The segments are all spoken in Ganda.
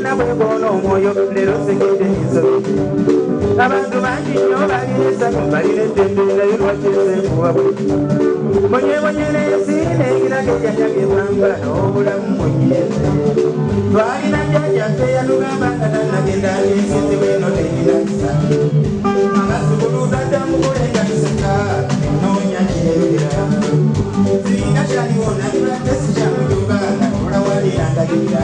na bwe bw'ono omwoyo leero segedde ensobi abantu bangi nnyo balina essanyu balina eddembe naye lwakirese enkuwabwe bonyebonye n'ensi n'egiraga ejanyaga ebwambala n'obulamu munyeze twalina jjajjaffe yatugamba nga tannagenda ng'ensinzi bweno teginakisa amasukulu taddamu kulenga tuseka noonya kyeyogera ziringa kyaliwo nabibadde sikyamujuba nakola walira ndagirira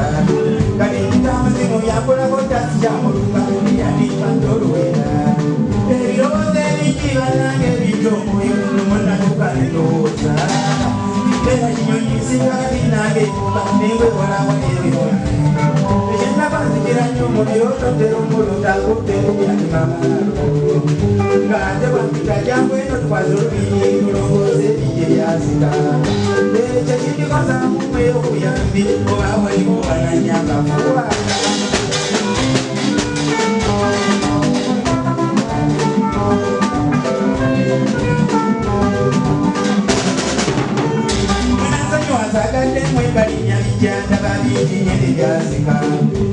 kale ekitamuzimu yakolako tasi kyamulumba eyandipanda oluwera ebirowoozo ebingi banange ebijja omwoyo nomonnatuka nelowooza era kinyonyi singa binange ekuba nengwewalawa ebirone ekyenaba nzikira nnyo mu birooto tera omulota akutte yandimamalo ng'ate bwampita jangu eno tukwaza olubiri tulongooza ebijje byasika ekyo kindikozamu mweyokubuyambi oba waliwo bananyambafuwa agadde mwebalinya bijjanda babinjinyere byasika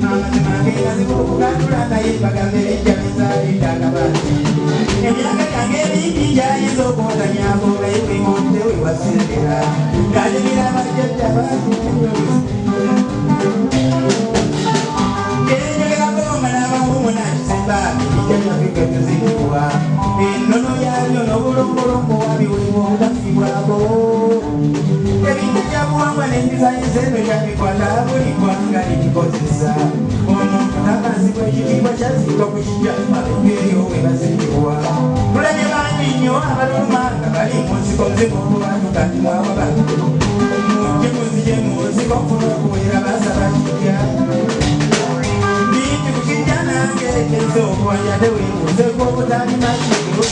amazima gengazikukugandula naye bagambe bijja bizaalindagabati emyaka yange ebingi gyayinza okwotanyako naye wemonte wewasendera ngalimira bajjajja genjogerako omalabamu nakisemba bijjanyafiketuzikiwa ennono yabyo n'obulombolombo wabiwulimu obutafibwako ebintu byabuwangwa n'endizayiza eno byabikwata buli ggwanga likikozesa omuntu nakazibwa ekitiibwa kyazibwa ku kijja abeeyo we bazikibwa tulabye bangi nnyo abaluluma nga bali mu nsiko nziko okubantukati mwawaba mujje muzije mu nsiko nfuna okuwera basaba kijja bingi ku kijja nange ekenza okuwanyate weebuuzeko obutali makigo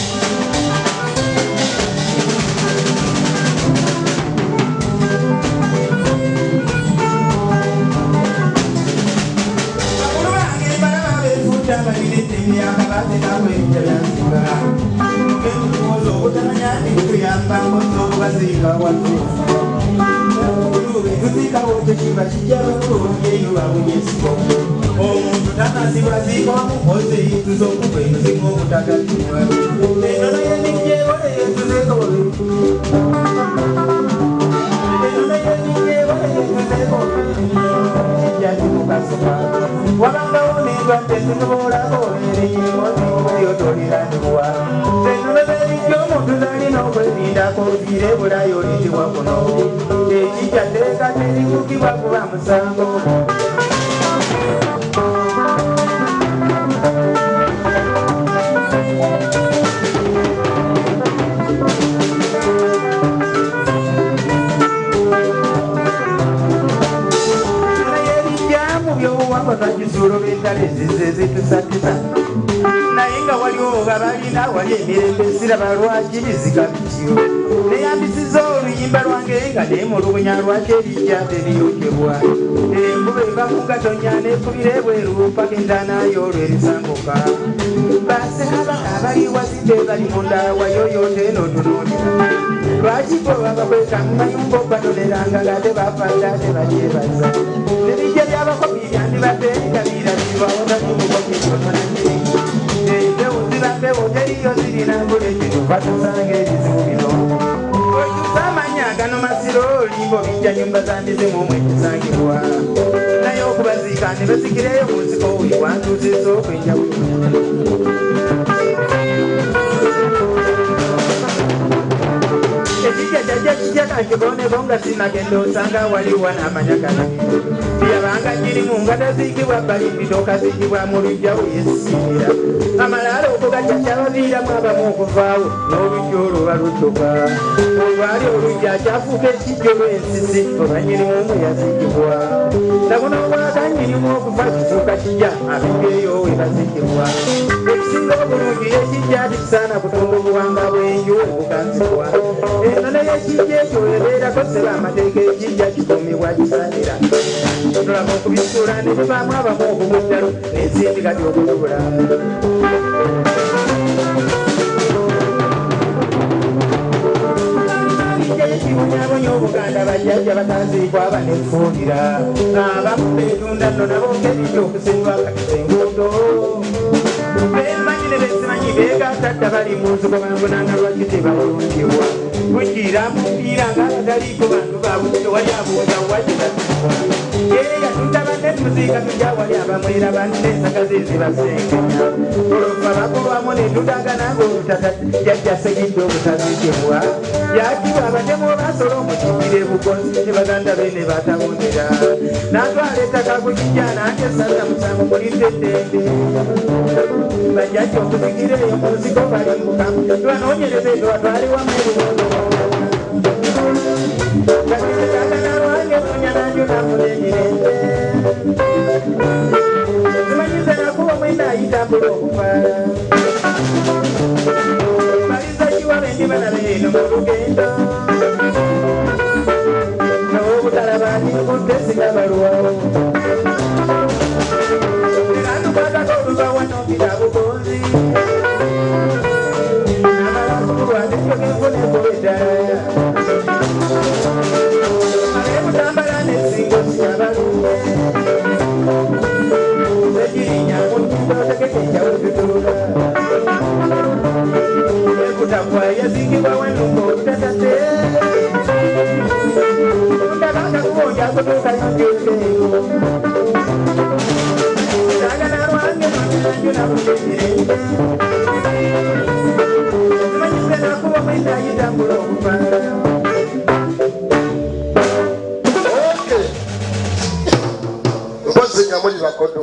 omuntu takasibwazika wamukoze yituza okuba enziga obutagaziwa enono yenijjebole yetuzekole enono yenijjebole yetuzekole kijjakimukasuka wabangawo n'endwadde zimubolako ereyimoziyotoliranibwa enono zebijja omuntu zalina okwerindako ojire bulayo olindibwa kuno ekijja teeka terikukibwa kuba musango bakisuulo b'entale zize zitusatisa naye nga waliwo babalina wali emirembe siraba lwaki bizika bityo neyambisiza oluyimba lwange nga neemulugunya lwaki erijja teriyokebwa enkuba eva mu gatonya nekubira ebweru paka entaanayo olwo erisanguka basekaba abaliwazite bali munda wayoyote n'otunuulira lwaki bo babakweka mu mayumba okubatoneranga ng'ate bafadde ate bajebaza nebijja byabakopi byandibadde ebirabirabirwawo talimukokitononanye empewo zibampewo teriyo zirina ngulekino batusanga ebizibu bino okyusa amanya gano masiro olimba obijja nyumba zandizimu omwe ekisangibwa naye okubaziika ne bazikireyo mu nsiko we wantuusiza okwenjawulo ekijja jajja kijja kankiboneko nga sinagenda osanga waliwo n'amanyagana yabanga nyirimu nga taziikibwa balimpita okaziikibwa mu lujjawo yesiimira amalaalo okugajja kyabaviiramu abamu okuvaawo n'olujja olwo baludduka olwali olujja akyafuuka ekijjo lw'ensisi oba nyirimu omwe yaziikibwa nabuno obwaga nyirimu okuva kituuka kijja abeeyo we baziikibwa ekisinga obulungi ekijja tikisaana kutunga obuwanga bw'enju obuganzibwa enono y'ekijja ekyo ebeerako seba amateeka ekijja kikuumibwa kisaanira tolaba okubisuula ne bivaamu abamu okubuddalo n'ensimbi kati okutubula bakibonyabonya obuganda bajjajja bataziikwa abanefuulira abamu beetunda nno nabo ng'ebintu okusimbwa akatisa enguudo beemanyi ne beesimanyi beegatadda bali mu nsuko banvunanga lwaki tebalungiwa kugira mupiira ng'abataliiko bantu baabwe tewali abuuza wakibatibwa ye yatunda banne tuziika tujja wali abamwera banne ensaka zezibasengenya olufa bakulwamu netutagana ng'olutata jajja segidde obutaziikibwa yakiba abatemu basola omukigire bugonzi ne baganda bene batabonera natwala ettaka kukijana ate esaza musango muliteddende bajjajja okuzigira eyo mu nsiko balimbuka twanoonyereza ebyo batwali wamu ebibondo kakitagana lwange munya nanjo nafuna emirembe zimanyize nakuba mwenda ayitambula okufaala baliza kiwabe ndi balabe eno mu lugendo n'obutalabanikudde sigabalwawo erantukwatako olubawa nokira bugonzi amalakulwange kyogenfunekoedaya alebutambala nesingo siyabalunge egirinyamutitotekekenjawututuula ekutakwa yazingibwa wenungo olutatate undabanga kubonja kutuuka yongekeeko sagana lwange mwananjo namutemirembe zimanyise nakuba mwenda ayitambula okufaala mpozi nyamulira kodo